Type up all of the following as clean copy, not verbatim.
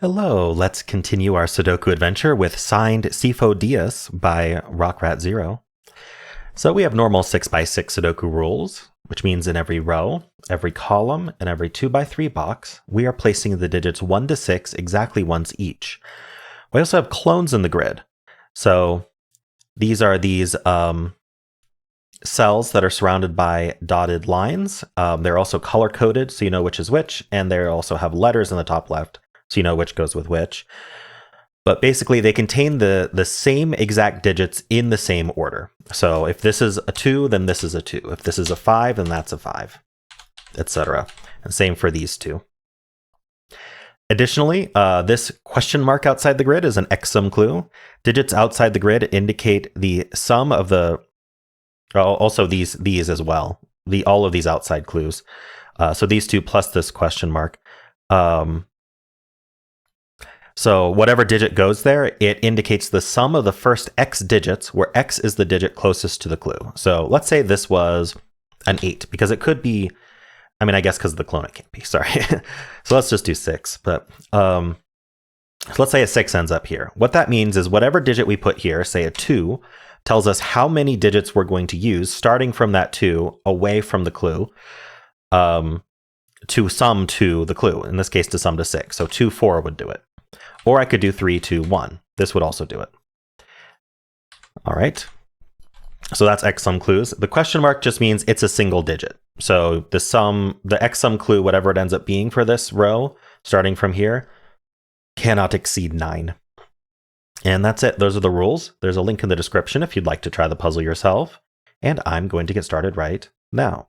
Hello, let's continue our Sudoku adventure with signed Sifo-Dyas by rockratzero. So we have normal 6x6 Sudoku rules, which means in every row, every column, and every 2x3 box, we are placing the digits 1 to 6 exactly once each. We also have clones in the grid. So these are these cells that are surrounded by dotted lines. They're also color-coded, so you know which is which, and they also have letters in the top left, so you know which goes with which. But basically, they contain the same exact digits in the same order. So if this is a 2, then this is a 2. If this is a 5, then that's a 5, etc. And same for these two. Additionally, this question mark outside the grid is an X-sum clue. Digits outside the grid indicate the sum of the... also these as well. All of these outside clues. So these two plus this question mark. So whatever digit goes there, it indicates the sum of the first X digits, where X is the digit closest to the clue. So let's say this was an 8, because it could be, I guess because of the clone it can't be, sorry. So let's just do 6. But so let's say a 6 ends up here. What that means is whatever digit we put here, say a 2, tells us how many digits we're going to use, starting from that 2, away from the clue, to sum to the clue. In this case, to sum to 6. So 2, 4 would do it. Or I could do 3, 2, 1. This would also do it. All right. So that's X-sum clues. The question mark just means it's a single digit. So the X-sum clue, whatever it ends up being for this row, starting from here, cannot exceed 9. And that's it. Those are the rules. There's a link in the description if you'd like to try the puzzle yourself. And I'm going to get started right now.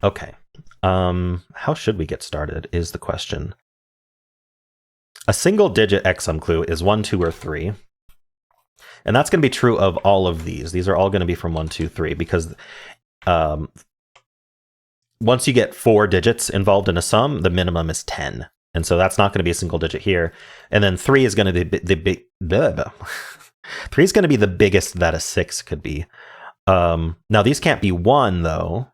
Okay. How should we get started is the question. A single digit X-sum clue is 1, 2, or 3. And that's going to be true of all of these. These are all going to be from 1, 2, 3, because once you get 4 digits involved in a sum, the minimum is 10. And so that's not going to be a single digit here. And then 3 is going to be the big 3 is going to be the biggest that a 6 could be. Now these can't be 1 though.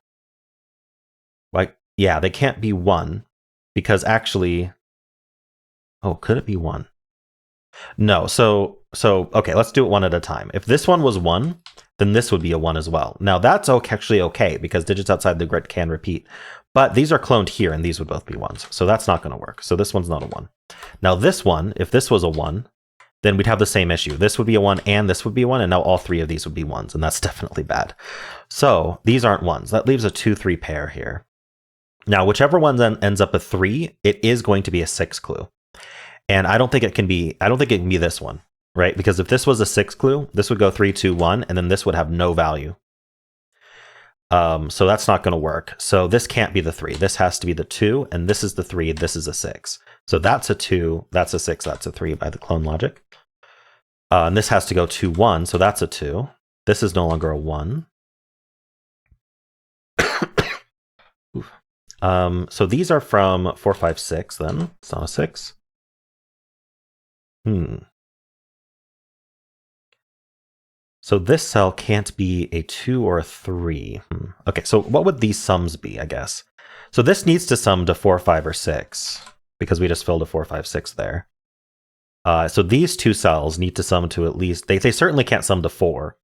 Like, yeah, they can't be 1 because actually, oh, could it be 1? No, so okay, let's do it one at a time. If this one was 1, then this would be a 1 as well. Now that's actually okay because digits outside the grid can repeat. But these are cloned here and these would both be 1s. So that's not going to work. So this one's not a 1. Now this one, if this was a 1, then we'd have the same issue. This would be a 1 and this would be 1, and now all 3 of these would be 1s, and that's definitely bad. So these aren't 1s. That leaves a 2, 3 pair here. Now whichever one then ends up a 3, it is going to be a 6 clue. And I don't think it can be this one, right? Because if this was a 6 clue, this would go 3, 2, 1, and then this would have no value. So that's not going to work. So this can't be the 3. This has to be the 2, and this is the 3, this is a 6. So that's a 2, that's a 6, that's a 3 by the clone logic. And this has to go 2, 1, so that's a 2. This is no longer a 1. So these are from 4, 5, 6 then. It's not a 6. So this cell can't be a 2 or a 3. Okay, so what would these sums be, I guess? So this needs to sum to 4, 5, or 6, because we just filled a 4, 5, 6 there. So these two cells need to sum to at least... They certainly can't sum to 4,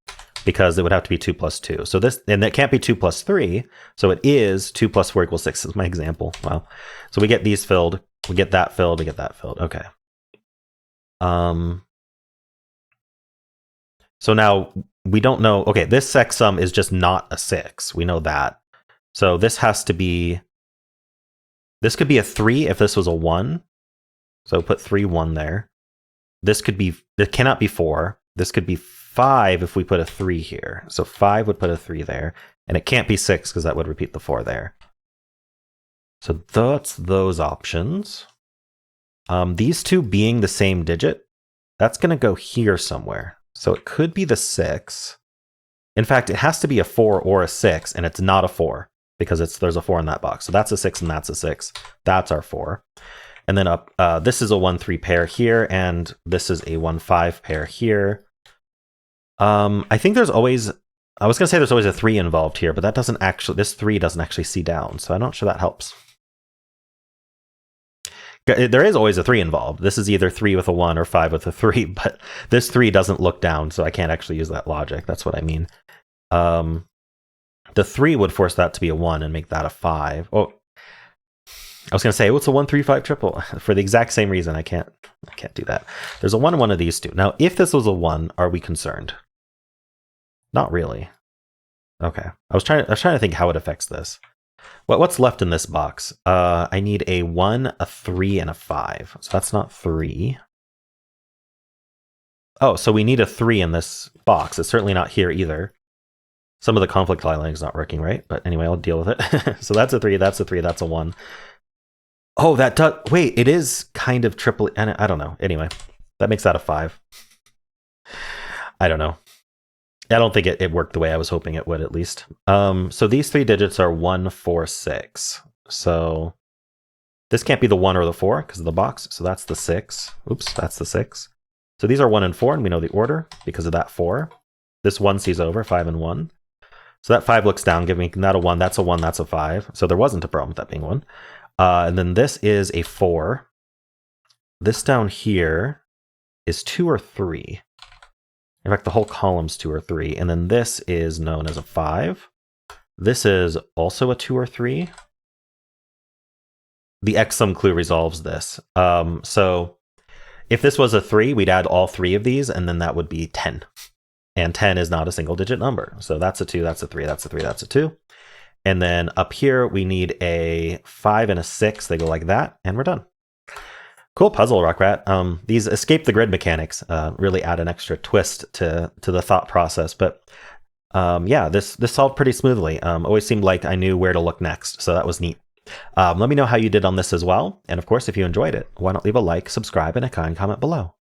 because it would have to be 2 plus 2. So this, and it can't be 2 plus 3, so it is 2 plus 4 equals 6 is my example. Wow. So we get these filled, we get that filled, we get that filled. Okay. So now we don't know. Okay, this X sum is just not a 6. We know that. So this has to be. This could be a 3 if this was a 1. So put 3, 1 there. This could be. It cannot be 4. This could be 5 if we put a 3 here. So 5 would put a 3 there, and it can't be 6 because that would repeat the 4 there. So that's those options. These two being the same digit, that's going to go here somewhere. So it could be the 6. In fact, it has to be a 4 or a 6, and it's not a 4 because there's a 4 in that box. So that's a 6 and that's a 6. That's our 4. And then up, this is a 1, 3 pair here, and this is a 1, 5 pair here. I think there's always, I was going to say there's always a 3 involved here, but that doesn't actually, this 3 doesn't actually see down. So I'm not sure that helps. There is always a 3 involved. This is either 3 with a 1 or 5 with a 3, but this 3 doesn't look down, so I can't actually use that logic. That's what I mean. The 3 would force that to be a 1 and make that a 5. Oh, I was going to say, it's a 1, 3, 5 triple. For the exact same reason, I can't do that. There's a 1 in one of these two. Now, if this was a 1, are we concerned? Not really. Okay. I was trying to think how it affects this. What's left in this box? I need a 1, a 3, and a 5. So that's not 3. Oh, so we need a 3 in this box. It's certainly not here either. Some of the conflict highlighting is not working, right? But anyway, I'll deal with it. So that's a 3, that's a 3, that's a 1. Oh, that does... Wait, it is kind of triple... And I don't know. Anyway, that makes that a 5. I don't know. I don't think it worked the way I was hoping it would, at least. So these 3 digits are 1, 4, 6. So this can't be the 1 or the 4 because of the box. So that's the 6. Oops, that's the 6. So these are 1 and 4, and we know the order because of that 4. This 1 sees over, 5 and 1. So that 5 looks down, giving that a 1. That's a 1, that's a 5. So there wasn't a problem with that being 1. And then this is a 4. This down here is 2 or 3. In fact, the whole column's 2 or 3. And then this is known as a 5. This is also a 2 or 3. The X sum clue resolves this. So if this was a 3, we'd add all 3 of these, and then that would be 10. And 10 is not a single digit number. So that's a 2, that's a 3, that's a 3, that's a 2. And then up here, we need a 5 and a 6. They go like that, and we're done. Cool puzzle, Rockrat. These escape the grid mechanics really add an extra twist to the thought process. But yeah, this solved pretty smoothly. Always seemed like I knew where to look next, so that was neat. Let me know how you did on this as well. And of course, if you enjoyed it, why not leave a like, subscribe, and a kind comment below.